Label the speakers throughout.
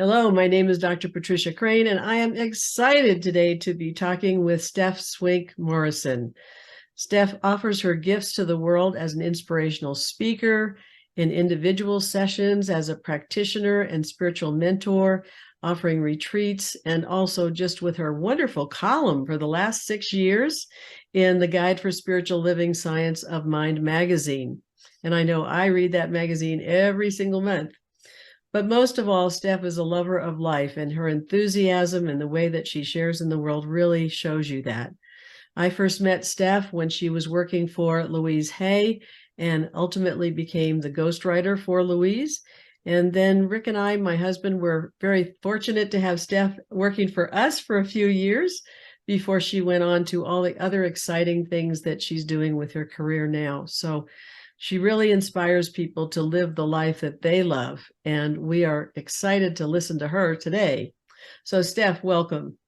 Speaker 1: Hello, my name is Dr. Patricia Crane, and I am excited today to be talking with Stef Swink Morrison. Stef offers her gifts to the world as an inspirational speaker, in individual sessions, as a practitioner and spiritual mentor, offering retreats, and also just with her wonderful column for the last 6 years in the Guide for Spiritual Living Science of Mind magazine. And I know I read that magazine every single month. But most of all, Stef is a lover of life, and her enthusiasm and the way that she shares in the world really shows you that. I first met Stef when she was working for Louise Hay and ultimately became the ghostwriter for Louise. And then Rick and I, my husband, were very fortunate to have Stef working for us for a few years before she went on to all the other exciting things that she's doing with her career now. So she really inspires people to live the life that they love, and we are excited to listen to her today. So, Stef, welcome.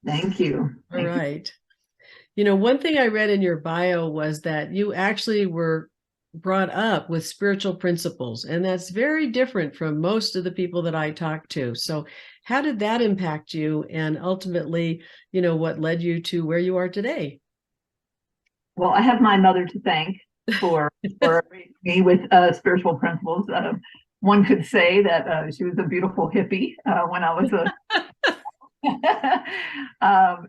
Speaker 2: Thank you.
Speaker 1: All right. You know, one thing I read in your bio was that you actually were brought up with spiritual principles, and that's very different from most of the people that I talk to. So, how did that impact you, and ultimately, what led you to where you are today?
Speaker 2: Well, I have my mother to thank for raising me with spiritual principles. One could say that she was a beautiful hippie when I was a,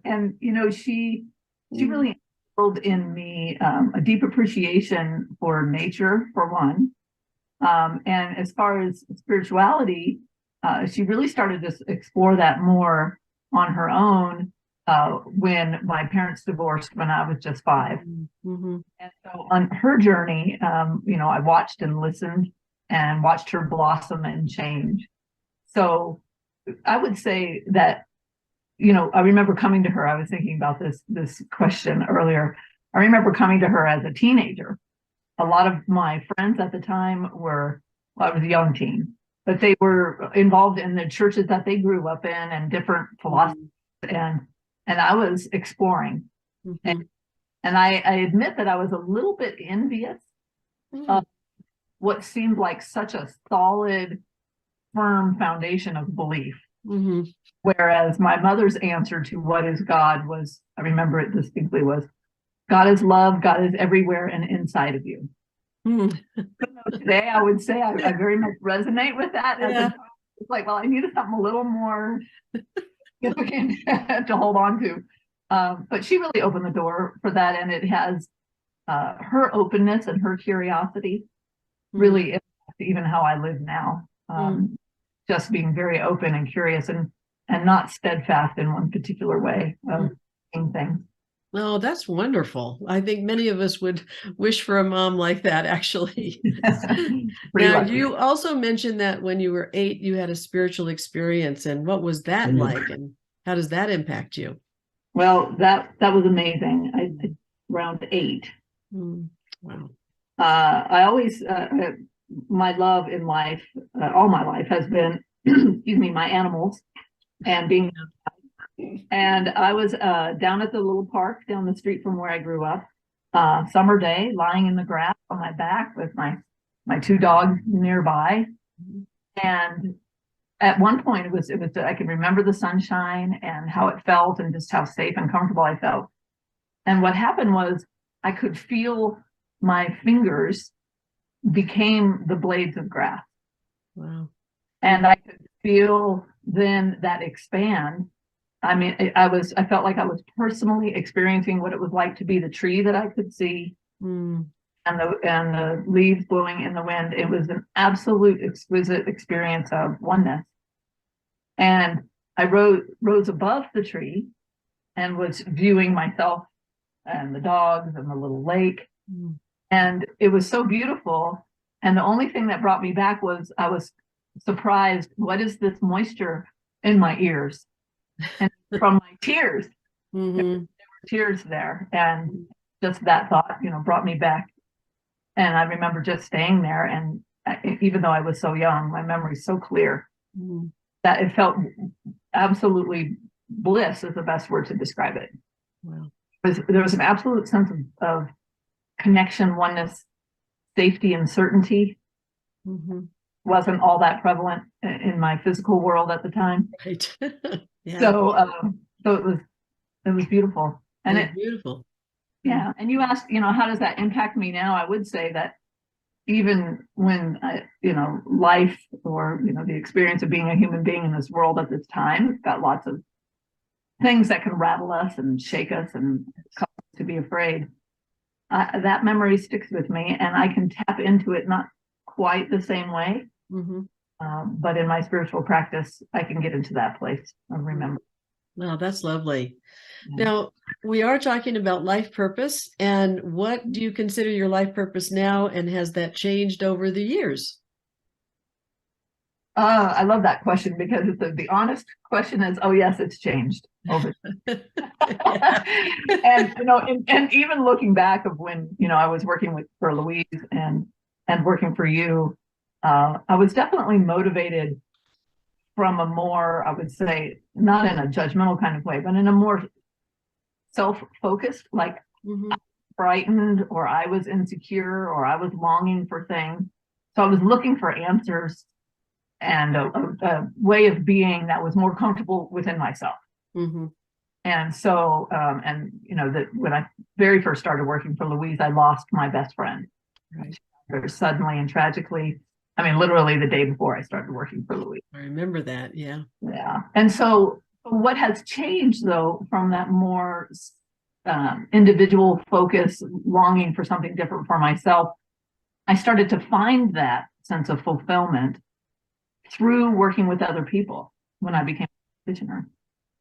Speaker 2: and she really instilled in me a deep appreciation for nature, for one, and as far as spirituality, she really started to explore that more on her own when my parents divorced when I was just 5.
Speaker 1: Mm-hmm.
Speaker 2: And so on her journey, I watched and listened and watched her blossom and change. So I would say that, I remember coming to her, I was thinking about this question earlier. I remember coming to her as a teenager. A lot of my friends at the time I was a young teen, but they were involved in the churches that they grew up in and different philosophies. And I was exploring.
Speaker 1: Mm-hmm.
Speaker 2: And I admit that I was a little bit envious of what seemed like such a solid, firm foundation of belief.
Speaker 1: Mm-hmm.
Speaker 2: Whereas my mother's answer to what is God was, I remember it distinctly, was God is love, God is everywhere and inside of you.
Speaker 1: Mm-hmm.
Speaker 2: Today, I would say I very much resonate with that.
Speaker 1: Yeah.
Speaker 2: It's like, well, I needed something a little more significant to hold on to. But she really opened the door for that, and it has her openness and her curiosity really impacts even how I live now. Just being very open and curious and not steadfast in one particular way of doing things.
Speaker 1: Oh, that's wonderful. I think many of us would wish for a mom like that, actually. Now,
Speaker 2: lucky.
Speaker 1: you also mentioned that when you were 8, you had a spiritual experience. And what was that like? And how does that impact you?
Speaker 2: Well, that was amazing. Around 8.
Speaker 1: Wow.
Speaker 2: I always, my love in life, all my life has been, excuse me, my animals and being. And I was down at the little park down the street from where I grew up, summer day, lying in the grass on my back with my 2 dogs nearby. And at one point, it was I can remember the sunshine and how it felt and just how safe and comfortable I felt. And what happened was I could feel my fingers became the blades of grass.
Speaker 1: Wow.
Speaker 2: And I could feel then that expand. I mean, I felt like I was personally experiencing what it was like to be the tree that I could see, and the leaves blowing in the wind. It was an absolute exquisite experience of oneness. And I rose above the tree and was viewing myself and the dogs and the little lake. And it was so beautiful. And the only thing that brought me back was I was surprised. What is this moisture in my ears? And from my tears, there were tears there. And just that thought, brought me back. And I remember just staying there. And even though I was so young, my memory's so clear that it felt absolutely bliss is the best word to describe it.
Speaker 1: Wow.
Speaker 2: There was an absolute sense of connection, oneness, safety, and certainty. wasn't all that prevalent in my physical world at the time.
Speaker 1: Right. Yeah.
Speaker 2: So it was beautiful. And
Speaker 1: It's beautiful.
Speaker 2: yeah. And you asked, how does that impact me now? I would say that even when life or, the experience of being a human being in this world at this time, it's got lots of things that can rattle us and shake us and cause us to be afraid. That memory sticks with me, and I can tap into it, not quite the same way.
Speaker 1: Mm-hmm.
Speaker 2: But in my spiritual practice, I can get into that place and remember.
Speaker 1: Wow, that's lovely.
Speaker 2: Yeah.
Speaker 1: Now, we are talking about life purpose. And what do you consider your life purpose now? And has that changed over the years?
Speaker 2: I love that question, because the honest question is, oh yes, it's changed over. And and even looking back of when I was working for Louise and working for you, I was definitely motivated from a more, I would say, not in a judgmental kind of way, but in a more self-focused, like frightened, or I was insecure, or I was longing for things. So I was looking for answers and a way of being that was more comfortable within myself.
Speaker 1: Mm-hmm.
Speaker 2: And so, that when I very first started working for Louise, I lost my best friend.
Speaker 1: Right.
Speaker 2: Suddenly and tragically. I mean, literally the day before I started working for Louise.
Speaker 1: I remember that. Yeah.
Speaker 2: Yeah. And so what has changed, though, from that more individual focus, longing for something different for myself, I started to find that sense of fulfillment through working with other people when I became a practitioner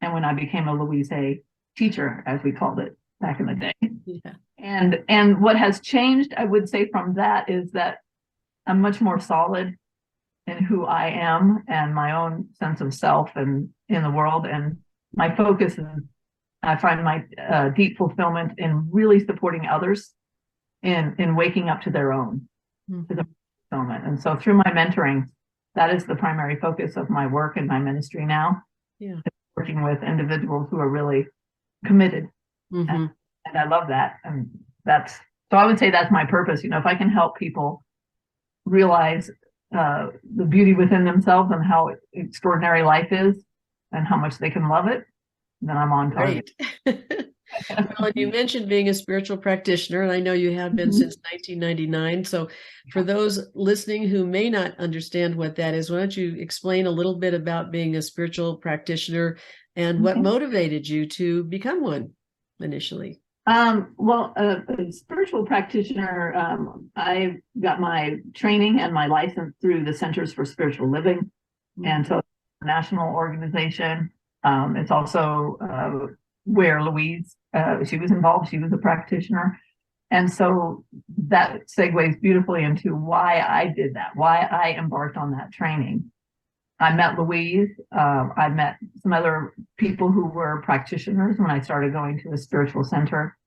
Speaker 2: and when I became a Louise Hay teacher, as we called it back in the day.
Speaker 1: Yeah.
Speaker 2: And what has changed, I would say, from that is that I'm much more solid in who I am and my own sense of self and in the world. And my focus is, I find my deep fulfillment in really supporting others in waking up to their own fulfillment. And so through my mentoring, that is the primary focus of my work and my ministry now.
Speaker 1: Yeah.
Speaker 2: Working with individuals who are really committed.
Speaker 1: Mm-hmm.
Speaker 2: And I love that. And so I would say that's my purpose. If I can help people realize the beauty within themselves and how extraordinary life is and how much they can love it, then I'm on target.
Speaker 1: Well, and you mentioned being a spiritual practitioner, and I know you have been since 1999. So for those listening who may not understand what that is, why don't you explain a little bit about being a spiritual practitioner and what motivated you to become one initially?
Speaker 2: Well, a spiritual practitioner, I got my training and my license through the Centers for Spiritual Living. And so a national organization. It's also where Louise, she was involved. She was a practitioner. And so that segues beautifully into why I did that, why I embarked on that training. I met Louise. I met some other people who were practitioners when I started going to a spiritual center.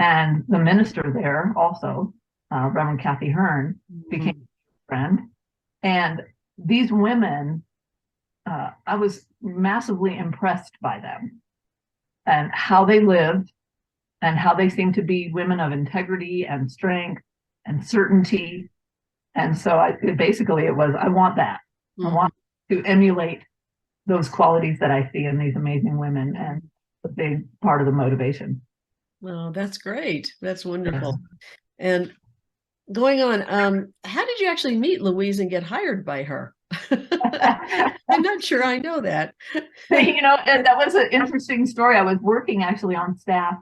Speaker 2: And the minister there also, Reverend Kathy Hearn, became a friend. And these women, I was massively impressed by them and how they lived and how they seemed to be women of integrity and strength and certainty. And so I want that. I want to emulate those qualities that I see in these amazing women, and a big part of the motivation.
Speaker 1: Well, that's great. That's wonderful. And going on, how did you actually meet Louise and get hired by her? I'm not sure I know that.
Speaker 2: And that was an interesting story. I was working actually on staff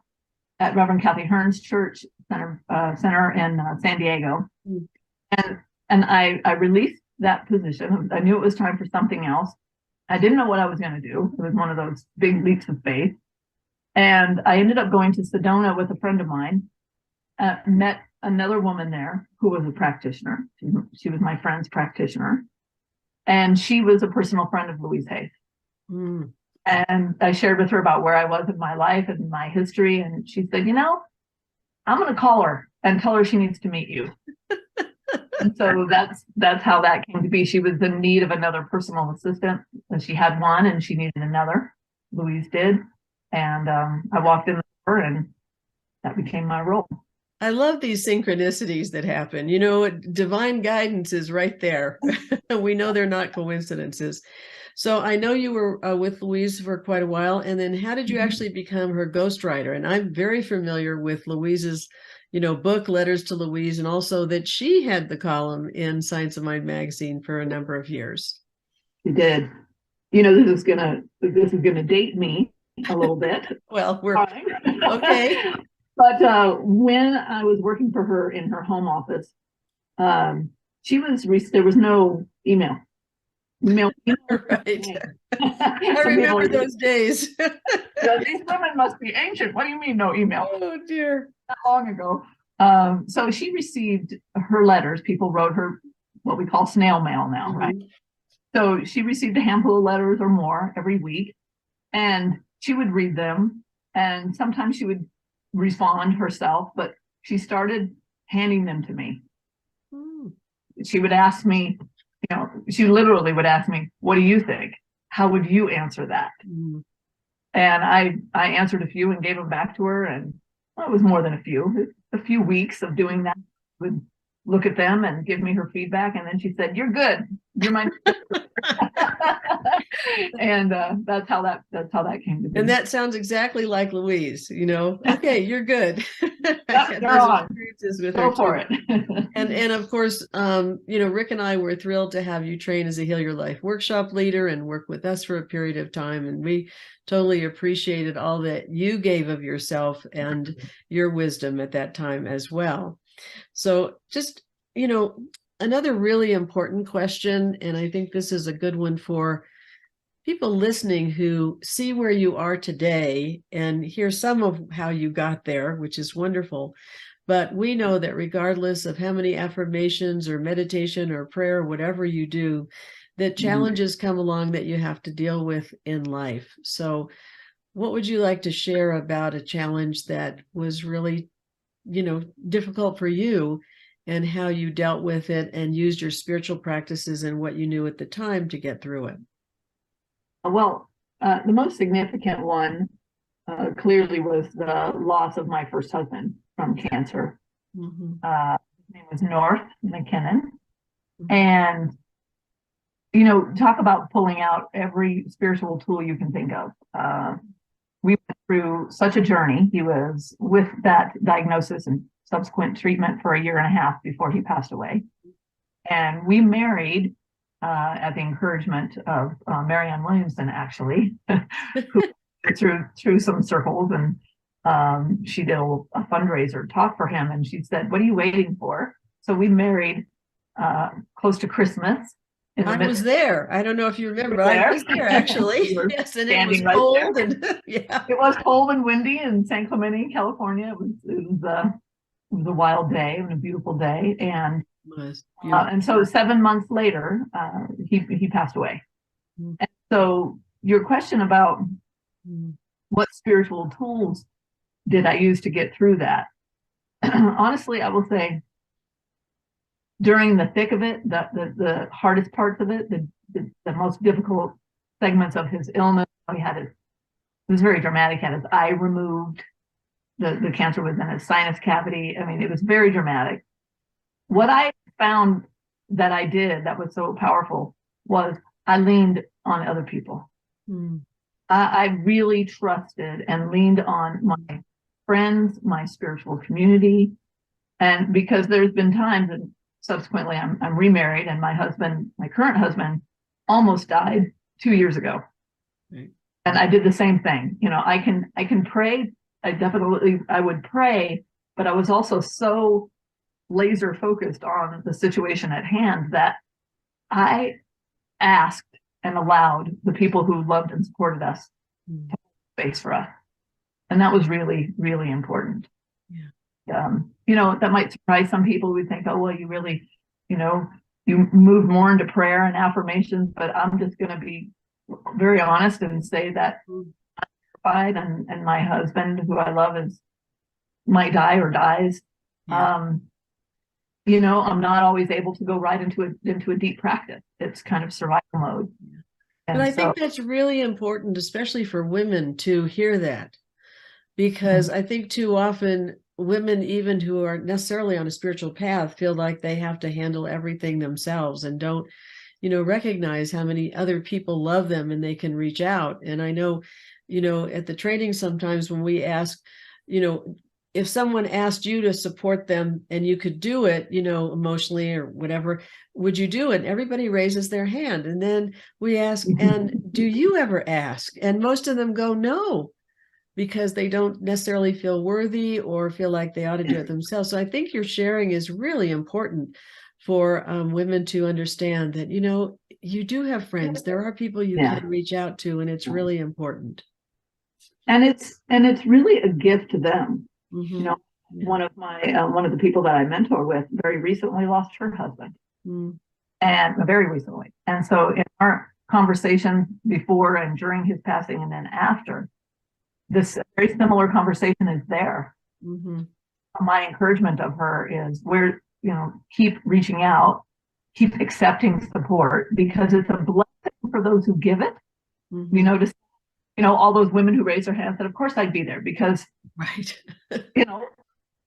Speaker 2: at Reverend Kathy Hearn's church center in San Diego. And I released that position. I knew it was time for something else. I didn't know what I was going to do. It was one of those big leaps of faith. And I ended up going to Sedona with a friend of mine, met another woman there who was a practitioner. She was my friend's practitioner. And she was a personal friend of Louise Hay. And I shared with her about where I was in my life and my history. And she said, I'm going to call her and tell her she needs to meet you. And so that's how that came to be. She was in need of another personal assistant. And she had one and she needed another. Louise did. And I walked in the door and that became my role.
Speaker 1: I love these synchronicities that happen. You know, divine guidance is right there. We know they're not coincidences. So I know you were with Louise for quite a while. And then how did you actually become her ghostwriter? And I'm very familiar with Louise's, book, Letters to Louise, and also that she had the column in Science of Mind magazine for a number of years.
Speaker 2: She did. This is gonna date me a little bit.
Speaker 1: Well, we're okay.
Speaker 2: But when I was working for her in her home office, there was no email.
Speaker 1: Right. I remember those days.
Speaker 2: These women must be ancient. What do you mean no email?
Speaker 1: Oh dear.
Speaker 2: Not long ago. So she received her letters. People wrote her what we call snail mail now, right? So she received a handful of letters or more every week, and she would read them, and sometimes she would respond herself, but she started handing them to me. She would ask me, she literally would ask me, what do you think? How would you answer that? And I answered a few and gave them back to her, and well, it was more than a few weeks of doing that. Would look at them and give me her feedback, and then she said, "You're good. You're my." And that's how that came to be.
Speaker 1: And that sounds exactly like Louise. Okay, you're good.
Speaker 2: They're on.
Speaker 1: With
Speaker 2: Go
Speaker 1: her
Speaker 2: for
Speaker 1: too.
Speaker 2: it.
Speaker 1: And of course, Rick and I were thrilled to have you train as a Heal Your Life workshop leader and work with us for a period of time. And we totally appreciated all that you gave of yourself and your wisdom at that time as well. So just, another really important question, and I think this is a good one for people listening who see where you are today and hear some of how you got there, which is wonderful. But we know that regardless of how many affirmations or meditation or prayer, or whatever you do, that challenges come along that you have to deal with in life. So what would you like to share about a challenge that was really, difficult for you, and how you dealt with it and used your spiritual practices and what you knew at the time to get through it?
Speaker 2: Well, the most significant one clearly was the loss of my first husband from cancer. His name was North McKinnon. And, talk about pulling out every spiritual tool you can think of. We went through such a journey. He was with that diagnosis and subsequent treatment for 1.5 years before he passed away. And we married at the encouragement of Marianne Williamson, actually, who through some circles, and she did a fundraiser talk for him, and she said, "What are you waiting for?" So we married close to Christmas.
Speaker 1: I was there. I don't know if you remember. I was there actually. Yes, and it was
Speaker 2: right
Speaker 1: cold,
Speaker 2: there.
Speaker 1: and yeah,
Speaker 2: it was cold and windy in San Clemente, California. It was a wild day and a beautiful day, and so 7 months later, he passed away. And so your question about what spiritual tools did I use to get through that? Honestly, I will say, during the thick of it, the hardest parts of it, the most difficult segments of his illness, it was very dramatic. He had his eye removed. The cancer was in his sinus cavity. I mean, it was very dramatic. What I found that I did that was so powerful was I leaned on other people. I really trusted and leaned on my friends, my spiritual community. And because there's been times, and subsequently I'm remarried, and my current husband almost died 2 years ago. Right. And I did the same thing. I can pray. I would pray, but I was also so laser focused on the situation at hand that I asked and allowed the people who loved and supported us to hold space for us. And that was really, really important. Yeah. That might surprise some people who would think, oh, well, you really, you move more into prayer and affirmations, but I'm just going to be very honest and say that I'm terrified, and my husband, who I love, might die or dies. Yeah. I'm not always able to go right into a deep practice. It's kind of survival mode.
Speaker 1: And I think that's really important, especially for women, to hear that, because I think too often women, even who aren't necessarily on a spiritual path, feel like they have to handle everything themselves and don't, recognize how many other people love them and they can reach out. And I know, at the training, sometimes when we ask, if someone asked you to support them and you could do it, emotionally or whatever, would you do it? And everybody raises their hand. And then we ask, and do you ever ask? And most of them go, no, because they don't necessarily feel worthy or feel like they ought to do it themselves. So I think your sharing is really important for women to understand that, you do have friends. There are people you can reach out to, and it's really important.
Speaker 2: And it's really a gift to them. One of the people that I mentor with very recently lost her husband, and very recently. And so in our conversation before and during his passing and then after, this very similar conversation is there. My encouragement of her is keep reaching out, keep accepting support, because it's a blessing for those who give it. All those women who raised their hands said, of course I'd be there, because
Speaker 1: right.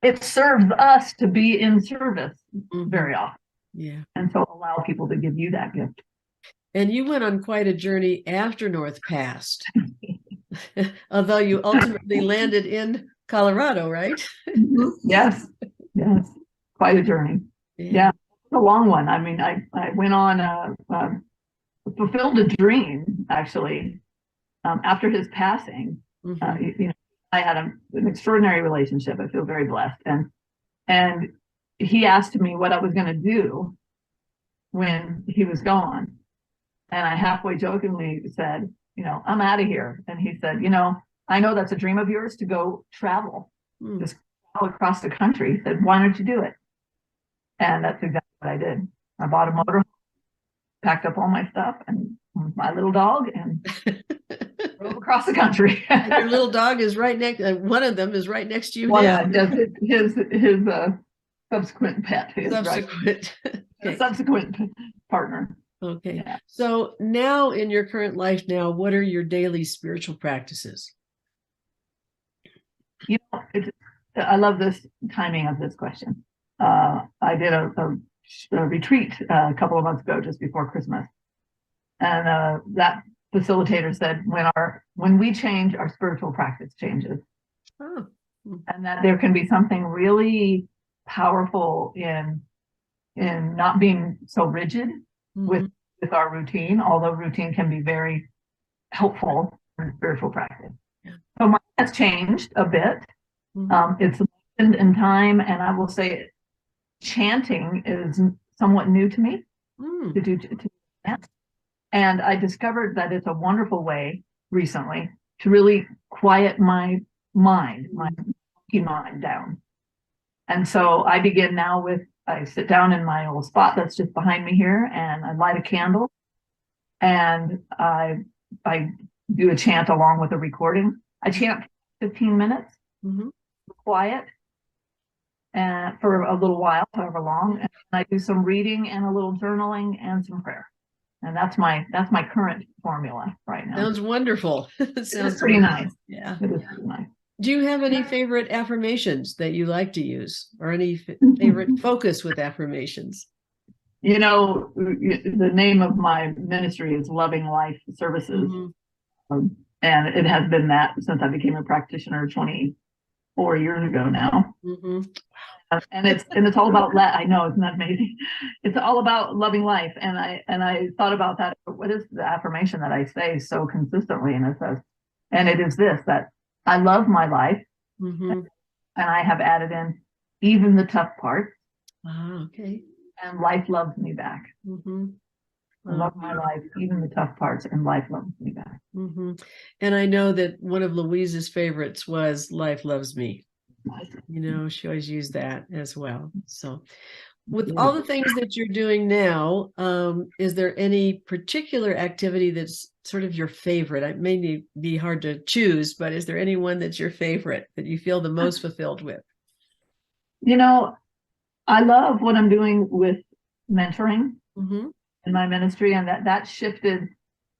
Speaker 2: It serves us to be in service very often.
Speaker 1: Yeah.
Speaker 2: And so allow people to give you that gift.
Speaker 1: And you went on quite a journey after North passed. Although you ultimately landed in Colorado, right?
Speaker 2: Yes. Quite a journey. Yeah. It's a long one. I mean, I went on fulfilled a dream, actually, after his passing. I had an extraordinary relationship. I feel very blessed. And he asked me what I was going to do when he was gone. And I halfway jokingly said, I'm out of here. And he said, I know that's a dream of yours to go travel, just all across the country. He said, why don't you do it? And that's exactly what I did. I bought a motorhome, packed up all my stuff and my little dog, and drove across the country.
Speaker 1: And your little dog is right next. One of them is right next to you now.
Speaker 2: His subsequent pet. Subsequent partner.
Speaker 1: Okay. Yeah. So now in your current life now, what are your daily spiritual practices?
Speaker 2: I love this timing of this question. I did a retreat a couple of months ago, just before Christmas. And that facilitator said, when we change, our spiritual practice changes. Oh. And that there can be something really powerful in not being so rigid with our routine, although routine can be very helpful in spiritual practice. Yeah. So mine has changed a bit. It's in time, and I will say chanting is somewhat new to me to do that. And I discovered that it's a wonderful way recently to really quiet my mind, my mind down. And so I begin now I sit down in my old spot that's just behind me here, and I light a candle, and I do a chant along with a recording. I chant 15 minutes, quiet, and for a little while, however long. And I do some reading and a little journaling and some prayer. And that's my current formula right now.
Speaker 1: Sounds wonderful.
Speaker 2: Sounds pretty nice.
Speaker 1: Yeah.
Speaker 2: It is pretty nice.
Speaker 1: Do you have any favorite affirmations that you like to use, or any favorite focus with affirmations?
Speaker 2: The name of my ministry is Loving Life Services. And it has been that since I became a practitioner 24 years ago now. And it's all about I know, isn't that amazing? It's all about loving life. And I thought about that. What is the affirmation that I say so consistently? And it is this, that I love my life. And I have added in even the tough parts. Okay. And life loves me back. I love my life, even the tough parts, and life loves me back.
Speaker 1: And I know that one of Louise's favorites was Life Loves Me. She always used that as well. So with all the things that you're doing now, is there any particular activity that's sort of your favorite? It may be hard to choose, but is there any one that's your favorite that you feel the most fulfilled with?
Speaker 2: I love what I'm doing with mentoring in my ministry, and that shifted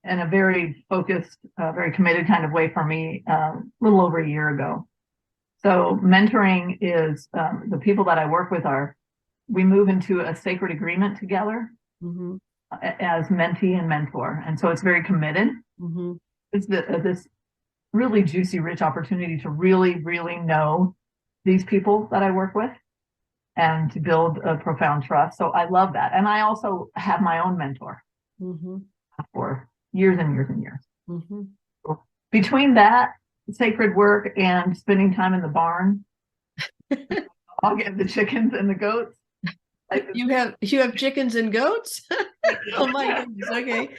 Speaker 2: in a very focused, very committed kind of way for me a little over a year ago. So mentoring is the people that I work with we move into a sacred agreement together as mentee and mentor. And so it's very committed. It's this really juicy, rich opportunity to really, really know these people that I work with and to build a profound trust. So I love that. And I also have my own mentor for years and years and years. So between that sacred work and spending time in the barn, I'll get the chickens and the goats.
Speaker 1: You have chickens and goats? Oh my goodness. Okay.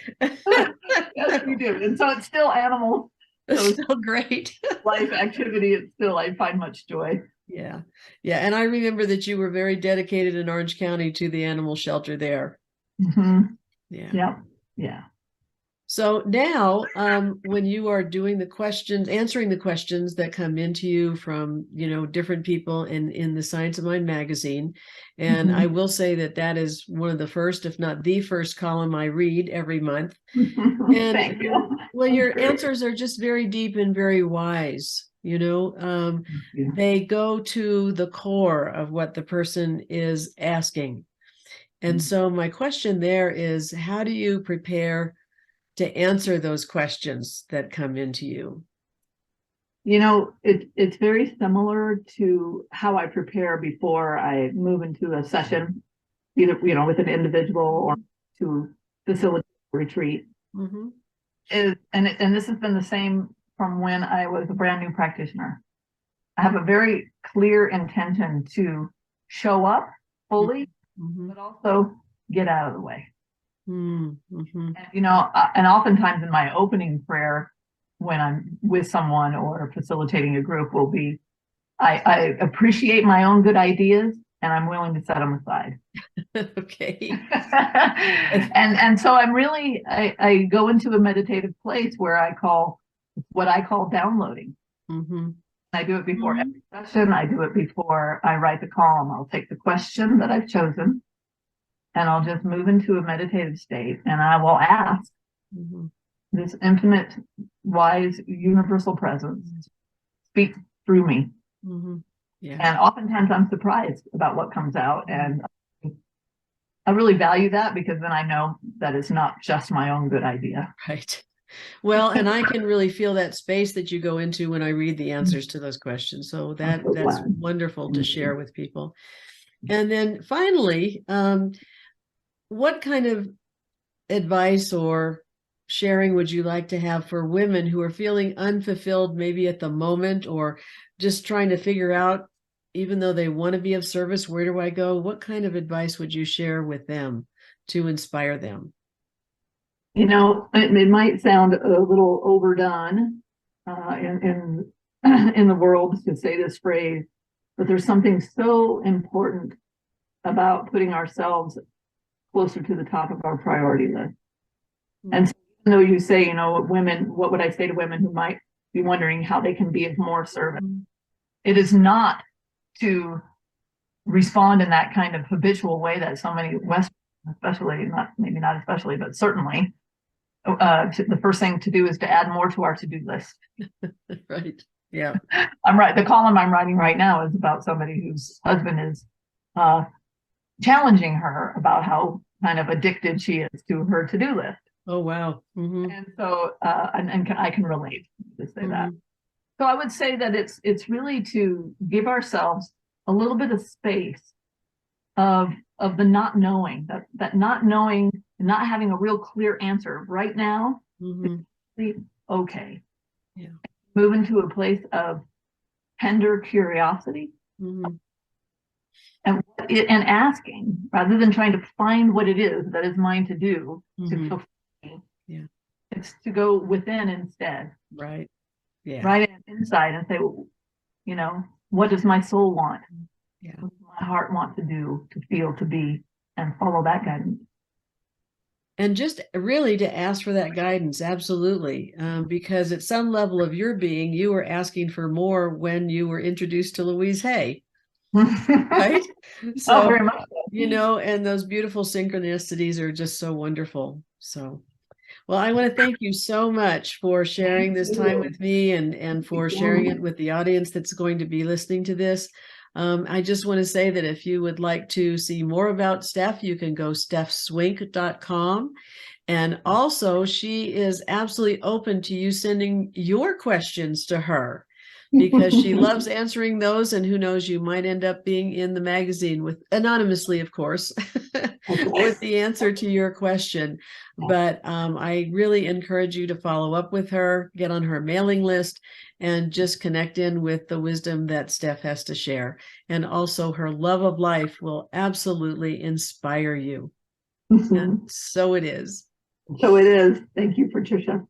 Speaker 2: Yes, we do. And so it's still animals.
Speaker 1: So it's still great.
Speaker 2: Life activity. It's still, I find much joy.
Speaker 1: Yeah. Yeah. And I remember that you were very dedicated in Orange County to the animal shelter there. Yeah.
Speaker 2: Yeah.
Speaker 1: So now, when you are doing answering the questions that come into you from, different people in the Science of Mind magazine, and I will say that is one of the first, if not the first column I read every month. And
Speaker 2: thank you.
Speaker 1: Well, your answers are just very deep and very wise. They go to the core of what the person is asking. And so my question there is, how do you prepare to answer those questions that come into you?
Speaker 2: It's very similar to how I prepare before I move into a session, either, with an individual or to facilitate a retreat. And this has been the same from when I was a brand new practitioner. I have a very clear intention to show up fully, but also get out of the way. And, and oftentimes in my opening prayer, when I'm with someone or facilitating a group, will be, I appreciate my own good ideas and I'm willing to set them aside.
Speaker 1: Okay.
Speaker 2: and so I go into a meditative place where I call downloading. I do it before every session. I do it before I write the column. I'll take the question that I've chosen and I'll just move into a meditative state and I will ask this infinite, wise, universal presence speak through me. Yeah. And oftentimes I'm surprised about what comes out. And I really value that because then I know that it's not just my own good idea.
Speaker 1: Right. Well, and I can really feel that space that you go into when I read the answers to those questions. So that's wonderful to share with people. And then finally, what kind of advice or sharing would you like to have for women who are feeling unfulfilled, maybe at the moment, or just trying to figure out, even though they want to be of service, where do I go? What kind of advice would you share with them to inspire them?
Speaker 2: It might sound a little overdone in the world to say this phrase, but there's something so important about putting ourselves closer to the top of our priority list. And so even though you say, women, what would I say to women who might be wondering how they can be of more service? It is not to respond in that kind of habitual way that so many Western, especially, maybe not especially, but certainly, the first thing to do is to add more to our to-do list.
Speaker 1: Right. Yeah.
Speaker 2: I'm right. The column I'm writing right now is about somebody whose husband is challenging her about how kind of addicted she is to her to-do list.
Speaker 1: Oh, wow.
Speaker 2: And so, and I can relate to say that. So I would say that it's really to give ourselves a little bit of space of the not knowing, that not knowing, not having a real clear answer right now. Okay. Yeah. Move into a place of tender curiosity. And asking, rather than trying to find what it is that is mine to do to fulfill me. Yeah. It's to go within instead. Right. Yeah. Right inside and say, what does my soul want? Yeah. What does my heart want to do, to feel, to be, and follow that guidance.
Speaker 1: And just really to ask for that guidance, absolutely. Because at some level of your being, you were asking for more when you were introduced to Louise Hay. Right? So,
Speaker 2: very much so.
Speaker 1: And those beautiful synchronicities are just so wonderful. So, Well, I want to thank you so much for sharing this time with me and for sharing it with the audience that's going to be listening to this. I just want to say that if you would like to see more about Stef, you can go stefswink.com. And also, she is absolutely open to you sending your questions to her because she loves answering those. And who knows, you might end up being in the magazine with anonymously, of course, with the answer to your question. But I really encourage you to follow up with her, get on her mailing list, and just connect in with the wisdom that Stef has to share. And also, her love of life will absolutely inspire you. And so it is.
Speaker 2: So it is. Thank you, Patricia.